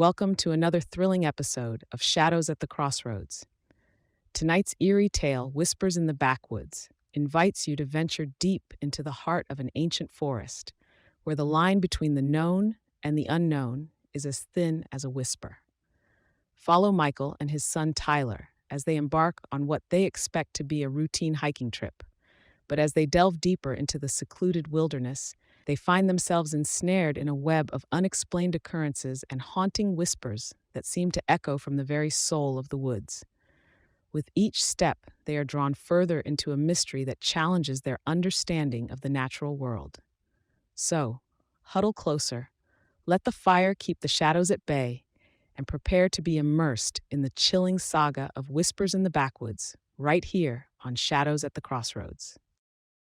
Welcome to another thrilling episode of Shadows at the Crossroads. Tonight's eerie tale, Whispers in the Backwoods, invites you to venture deep into the heart of an ancient forest, where the line between the known and the unknown is as thin as a whisper. Follow Michael and his son Tyler as they embark on what they expect to be a routine hiking trip. But as they delve deeper into the secluded wilderness, they find themselves ensnared in a web of unexplained occurrences and haunting whispers that seem to echo from the very soul of the woods. With each step, they are drawn further into a mystery that challenges their understanding of the natural world. So, huddle closer, let the fire keep the shadows at bay, and prepare to be immersed in the chilling saga of Whispers in the Backwoods, right here on Shadows at the Crossroads.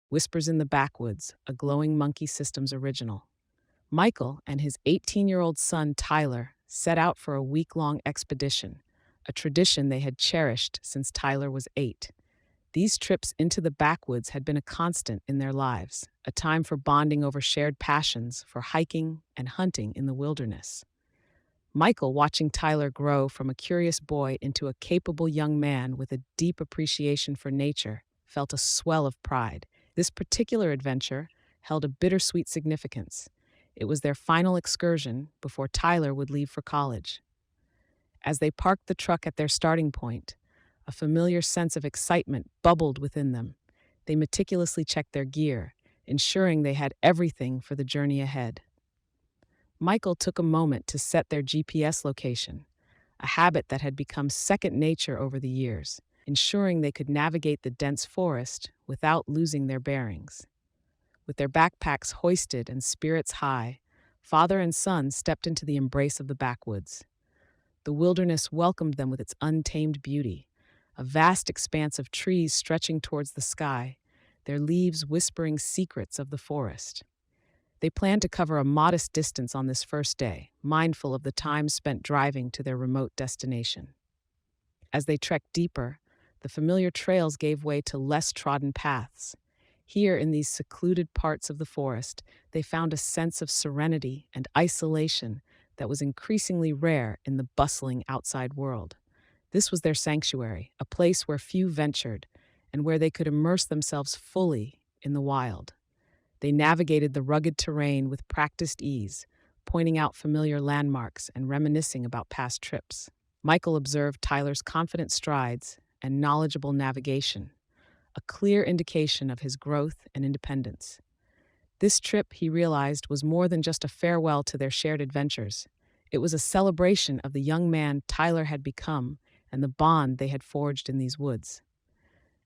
Whispers in the Backwoods, a Glowing Monkey Systems original. Michael and his 18-year-old son Tyler set out for a week-long expedition, a tradition they had cherished since Tyler was 8. These trips into the backwoods had been a constant in their lives, a time for bonding over shared passions for hiking and hunting in the wilderness. Michael, watching Tyler grow from a curious boy into a capable young man with a deep appreciation for nature, felt a swell of pride. This particular adventure held a bittersweet significance. It was their final excursion before Tyler would leave for college. As they parked the truck at their starting point, a familiar sense of excitement bubbled within them. They meticulously checked their gear, ensuring they had everything for the journey ahead. Michael took a moment to set their GPS location, a habit that had become second nature over the years, ensuring they could navigate the dense forest without losing their bearings. With their backpacks hoisted and spirits high, father and son stepped into the embrace of the backwoods. The wilderness welcomed them with its untamed beauty, a vast expanse of trees stretching towards the sky, their leaves whispering secrets of the forest. They planned to cover a modest distance on this first day, mindful of the time spent driving to their remote destination. As they trekked deeper, the familiar trails gave way to less trodden paths. Here, in these secluded parts of the forest, they found a sense of serenity and isolation that was increasingly rare in the bustling outside world. This was their sanctuary, a place where few ventured, and where they could immerse themselves fully in the wild. They navigated the rugged terrain with practiced ease, pointing out familiar landmarks and reminiscing about past trips. Michael observed Tyler's confident strides and knowledgeable navigation, a clear indication of his growth and independence. This trip, he realized, was more than just a farewell to their shared adventures. It was a celebration of the young man Tyler had become and the bond they had forged in these woods.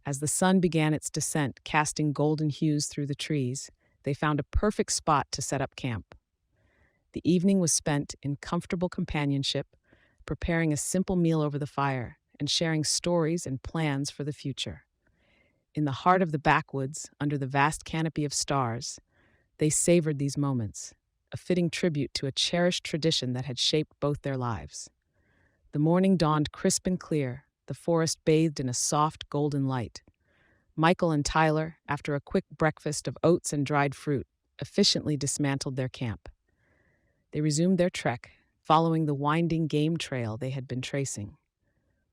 As the sun began its descent, casting golden hues through the trees, they found a perfect spot to set up camp. The evening was spent in comfortable companionship, preparing a simple meal over the fire and sharing stories and plans for the future. In the heart of the backwoods, under the vast canopy of stars, they savored these moments, a fitting tribute to a cherished tradition that had shaped both their lives. The morning dawned crisp and clear, the forest bathed in a soft golden light. Michael and Tyler, after a quick breakfast of oats and dried fruit, efficiently dismantled their camp. They resumed their trek, following the winding game trail they had been tracing.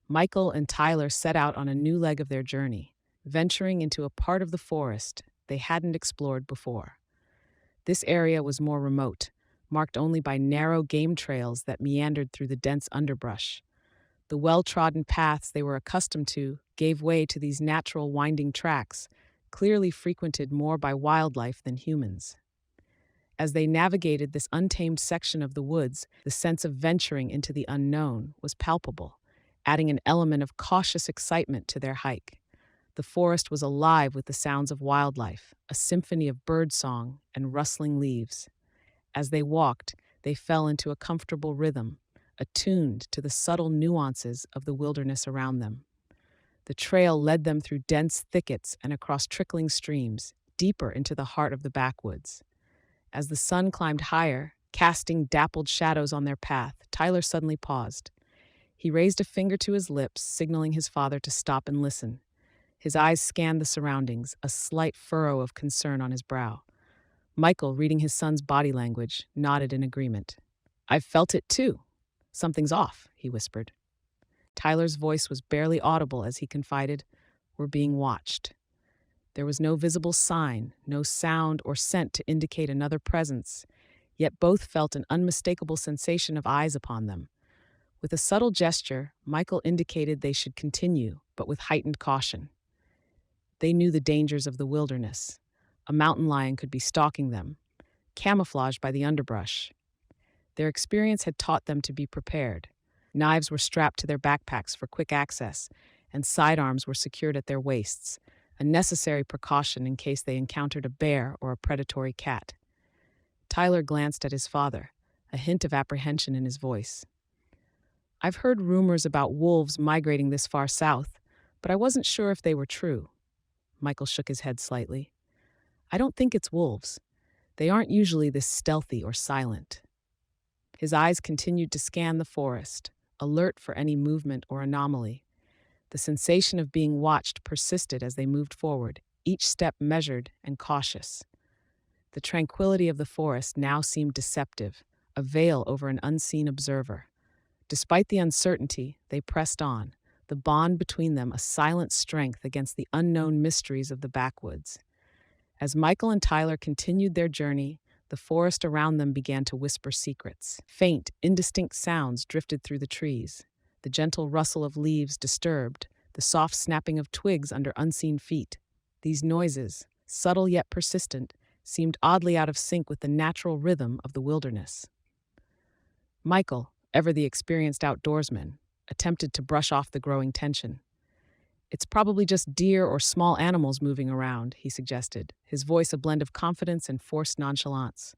Michael and Tyler set out on a new leg of their journey, venturing into a part of the forest they hadn't explored before. This area was more remote, marked only by narrow game trails that meandered through the dense underbrush. The well-trodden paths they were accustomed to gave way to these natural winding tracks, clearly frequented more by wildlife than humans. As they navigated this untamed section of the woods, the sense of venturing into the unknown was palpable, adding an element of cautious excitement to their hike. The forest was alive with the sounds of wildlife, a symphony of birdsong and rustling leaves. As they walked, they fell into a comfortable rhythm, attuned to the subtle nuances of the wilderness around them. The trail led them through dense thickets and across trickling streams, deeper into the heart of the backwoods. As the sun climbed higher, casting dappled shadows on their path, Tyler suddenly paused. He raised a finger to his lips, signaling his father to stop and listen. His eyes scanned the surroundings, a slight furrow of concern on his brow. Michael, reading his son's body language, nodded in agreement. "I've felt it too," "Something's off," he whispered. Tyler's voice was barely audible as he confided, "We're being watched." There was no visible sign, no sound or scent to indicate another presence, yet both felt an unmistakable sensation of eyes upon them. With a subtle gesture, Michael indicated they should continue, but with heightened caution. They knew the dangers of the wilderness. A mountain lion could be stalking them, camouflaged by the underbrush. Their experience had taught them to be prepared. Knives were strapped to their backpacks for quick access, and sidearms were secured at their waists, a necessary precaution in case they encountered a bear or a predatory cat. Tyler glanced at his father, a hint of apprehension in his voice. "I've heard rumors about wolves migrating this far south, but I wasn't sure if they were true." Michael shook his head slightly. "I don't think it's wolves. They aren't usually this stealthy or silent." His eyes continued to scan the forest, alert for any movement or anomaly. The sensation of being watched persisted as they moved forward, each step measured and cautious. The tranquility of the forest now seemed deceptive, a veil over an unseen observer. Despite the uncertainty, they pressed on, the bond between them a silent strength against the unknown mysteries of the backwoods. As Michael and Tyler continued their journey, the forest around them began to whisper secrets. Faint, indistinct sounds drifted through the trees. The gentle rustle of leaves disturbed, the soft snapping of twigs under unseen feet. These noises, subtle yet persistent, seemed oddly out of sync with the natural rhythm of the wilderness. Michael, ever the experienced outdoorsman, attempted to brush off the growing tension. "It's probably just deer or small animals moving around," he suggested, his voice a blend of confidence and forced nonchalance.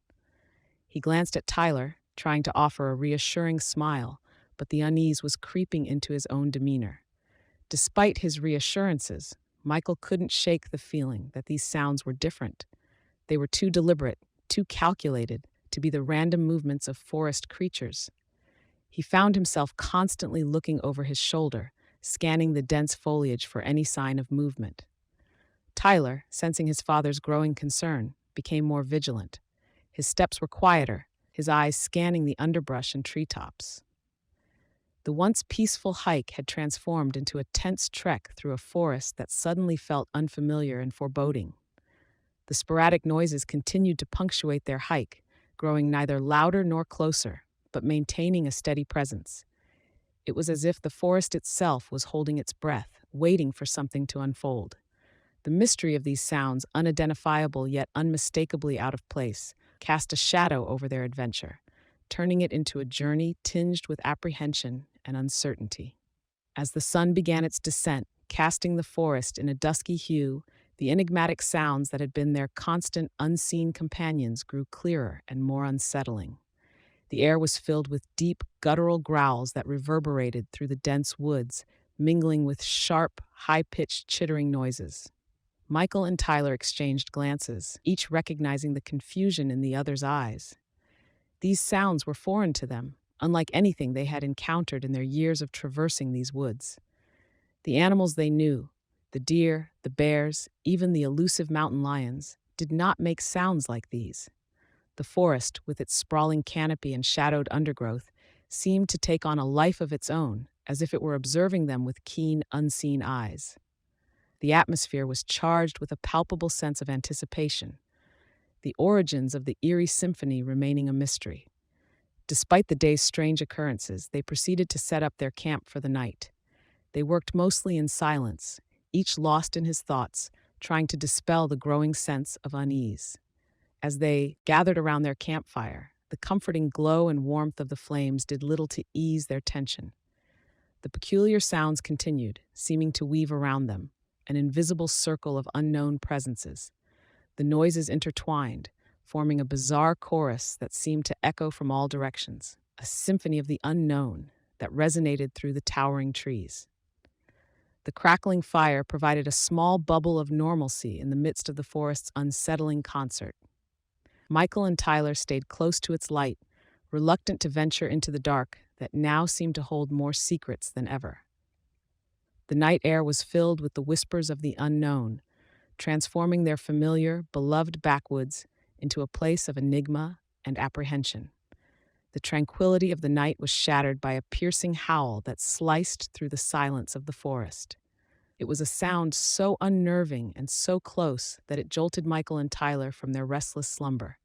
He glanced at Tyler, trying to offer a reassuring smile, but the unease was creeping into his own demeanor. Despite his reassurances, Michael couldn't shake the feeling that these sounds were different. They were too deliberate, too calculated to be the random movements of forest creatures. He found himself constantly looking over his shoulder, scanning the dense foliage for any sign of movement. Tyler, sensing his father's growing concern, became more vigilant. His steps were quieter, his eyes scanning the underbrush and treetops. The once peaceful hike had transformed into a tense trek through a forest that suddenly felt unfamiliar and foreboding. The sporadic noises continued to punctuate their hike, growing neither louder nor closer, but maintaining a steady presence. It was as if the forest itself was holding its breath, waiting for something to unfold. The mystery of these sounds, unidentifiable yet unmistakably out of place, cast a shadow over their adventure, turning it into a journey tinged with apprehension and uncertainty. As the sun began its descent, casting the forest in a dusky hue, the enigmatic sounds that had been their constant, unseen companions grew clearer and more unsettling. The air was filled with deep, guttural growls that reverberated through the dense woods, mingling with sharp, high-pitched chittering noises. Michael and Tyler exchanged glances, each recognizing the confusion in the other's eyes. These sounds were foreign to them, unlike anything they had encountered in their years of traversing these woods. The animals they knew, the deer, the bears, even the elusive mountain lions, did not make sounds like these. The forest, with its sprawling canopy and shadowed undergrowth, seemed to take on a life of its own, as if it were observing them with keen, unseen eyes. The atmosphere was charged with a palpable sense of anticipation, the origins of the eerie symphony remaining a mystery. Despite the day's strange occurrences, they proceeded to set up their camp for the night. They worked mostly in silence, each lost in his thoughts, trying to dispel the growing sense of unease. As they gathered around their campfire, the comforting glow and warmth of the flames did little to ease their tension. The peculiar sounds continued, seeming to weave around them, an invisible circle of unknown presences. The noises intertwined, forming a bizarre chorus that seemed to echo from all directions, a symphony of the unknown that resonated through the towering trees. The crackling fire provided a small bubble of normalcy in the midst of the forest's unsettling concert. Michael and Tyler stayed close to its light, reluctant to venture into the dark that now seemed to hold more secrets than ever. The night air was filled with the whispers of the unknown, transforming their familiar, beloved backwoods into a place of enigma and apprehension. The tranquility of the night was shattered by a piercing howl that sliced through the silence of the forest. It was a sound so unnerving and so close that it jolted Michael and Tyler from their restless slumber.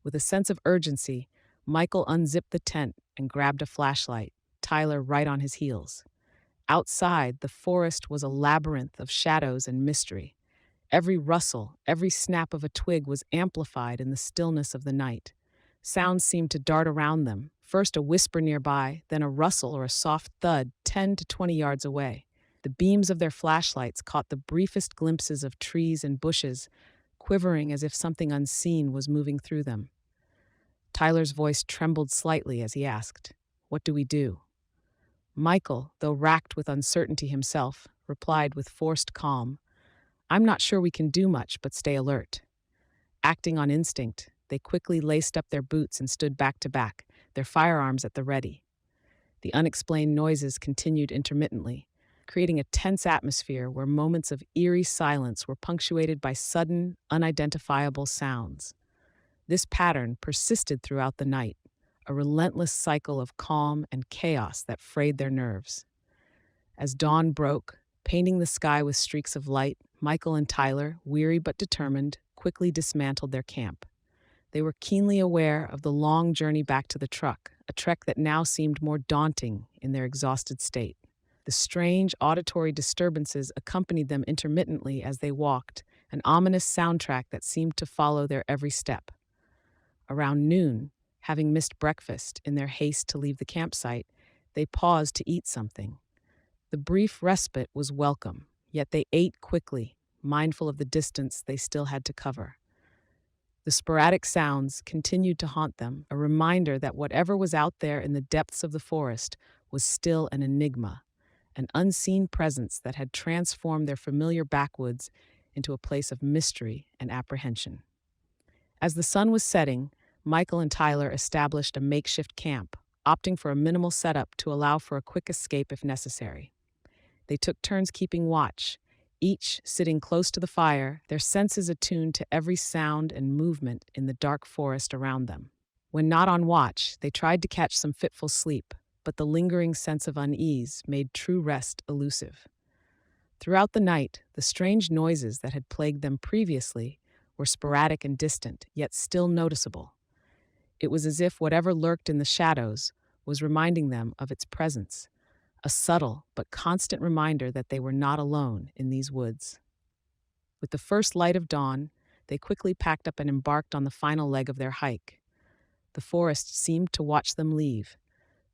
With a sense of urgency, Michael unzipped the tent and grabbed a flashlight, Tyler right on his heels. Outside, the forest was a labyrinth of shadows and mystery. Every rustle, every snap of a twig was amplified in the stillness of the night. Sounds seemed to dart around them, first a whisper nearby, then a rustle or a soft thud 10 to 20 yards away. The beams of their flashlights caught the briefest glimpses of trees and bushes, quivering as if something unseen was moving through them. Tyler's voice trembled slightly as he asked, "What do we do?" Michael, though racked with uncertainty himself, replied with forced calm, "I'm not sure we can do much but stay alert." Acting on instinct, they quickly laced up their boots and stood back to back, their firearms at the ready. The unexplained noises continued intermittently, creating a tense atmosphere where moments of eerie silence were punctuated by sudden, unidentifiable sounds. This pattern persisted throughout the night, a relentless cycle of calm and chaos that frayed their nerves. As dawn broke, painting the sky with streaks of light, Michael and Tyler, weary but determined, quickly dismantled their camp. They were keenly aware of the long journey back to the truck, a trek that now seemed more daunting in their exhausted state. The strange auditory disturbances accompanied them intermittently as they walked, an ominous soundtrack that seemed to follow their every step. Around noon, having missed breakfast in their haste to leave the campsite, they paused to eat something. The brief respite was welcome, yet they ate quickly, mindful of the distance they still had to cover. The sporadic sounds continued to haunt them, a reminder that whatever was out there in the depths of the forest was still an enigma, an unseen presence that had transformed their familiar backwoods into a place of mystery and apprehension. As the sun was setting, Michael and Tyler established a makeshift camp, opting for a minimal setup to allow for a quick escape if necessary. They took turns keeping watch, each sitting close to the fire, their senses attuned to every sound and movement in the dark forest around them. When not on watch, they tried to catch some fitful sleep, but the lingering sense of unease made true rest elusive. Throughout the night, the strange noises that had plagued them previously were sporadic and distant, yet still noticeable. It was as if whatever lurked in the shadows was reminding them of its presence, a subtle but constant reminder that they were not alone in these woods. With the first light of dawn, they quickly packed up and embarked on the final leg of their hike. The forest seemed to watch them leave,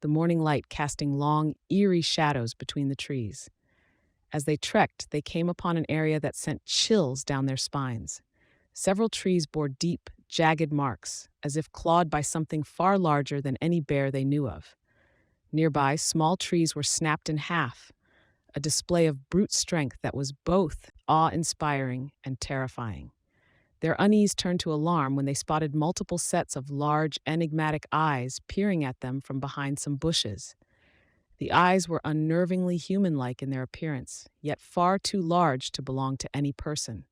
the morning light casting long, eerie shadows between the trees. As they trekked, they came upon an area that sent chills down their spines. Several trees bore deep, jagged marks, as if clawed by something far larger than any bear they knew of. Nearby, small trees were snapped in half, a display of brute strength that was both awe-inspiring and terrifying. Their unease turned to alarm when they spotted multiple sets of large, enigmatic eyes peering at them from behind some bushes. The eyes were unnervingly human-like in their appearance, yet far too large to belong to any person.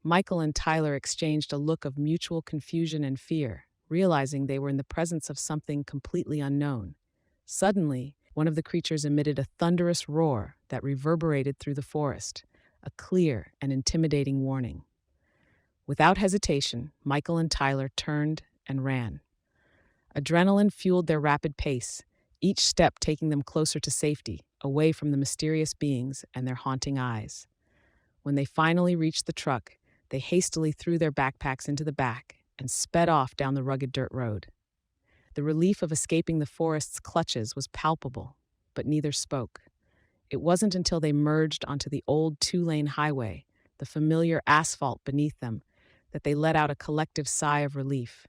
Michael and Tyler exchanged a look of mutual confusion and fear, realizing they were in the presence of something completely unknown. Suddenly, one of the creatures emitted a thunderous roar that reverberated through the forest, a clear and intimidating warning. Without hesitation, Michael and Tyler turned and ran. Adrenaline fueled their rapid pace, each step taking them closer to safety, away from the mysterious beings and their haunting eyes. When they finally reached the truck, they hastily threw their backpacks into the back and sped off down the rugged dirt road. The relief of escaping the forest's clutches was palpable, but neither spoke. It wasn't until they merged onto the old two-lane highway, the familiar asphalt beneath them, that they let out a collective sigh of relief.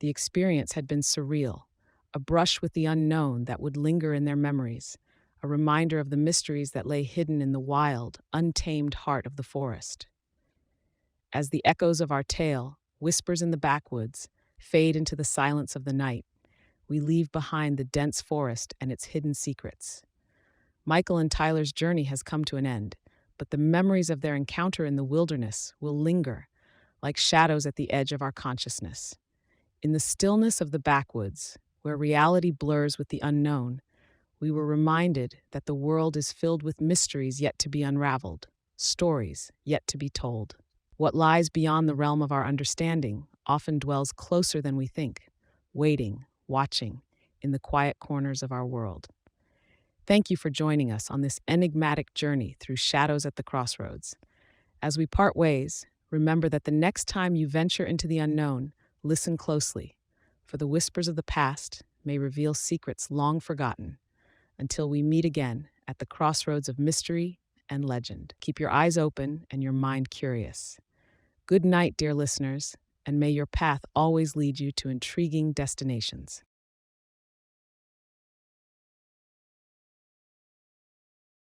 The experience had been surreal, a brush with the unknown that would linger in their memories, a reminder of the mysteries that lay hidden in the wild, untamed heart of the forest. As the echoes of our tale, whispers in the backwoods, fade into the silence of the night, we leave behind the dense forest and its hidden secrets. Michael and Tyler's journey has come to an end, but the memories of their encounter in the wilderness will linger, like shadows at the edge of our consciousness. In the stillness of the backwoods, where reality blurs with the unknown, we were reminded that the world is filled with mysteries yet to be unraveled, stories yet to be told. What lies beyond the realm of our understanding often dwells closer than we think, waiting, watching, in the quiet corners of our world. Thank you for joining us on this enigmatic journey through Shadows at the Crossroads. As we part ways, remember that the next time you venture into the unknown, listen closely, for the whispers of the past may reveal secrets long forgotten. Until we meet again at the crossroads of mystery and legend, keep your eyes open and your mind curious. Good night, dear listeners, and may your path always lead you to intriguing destinations.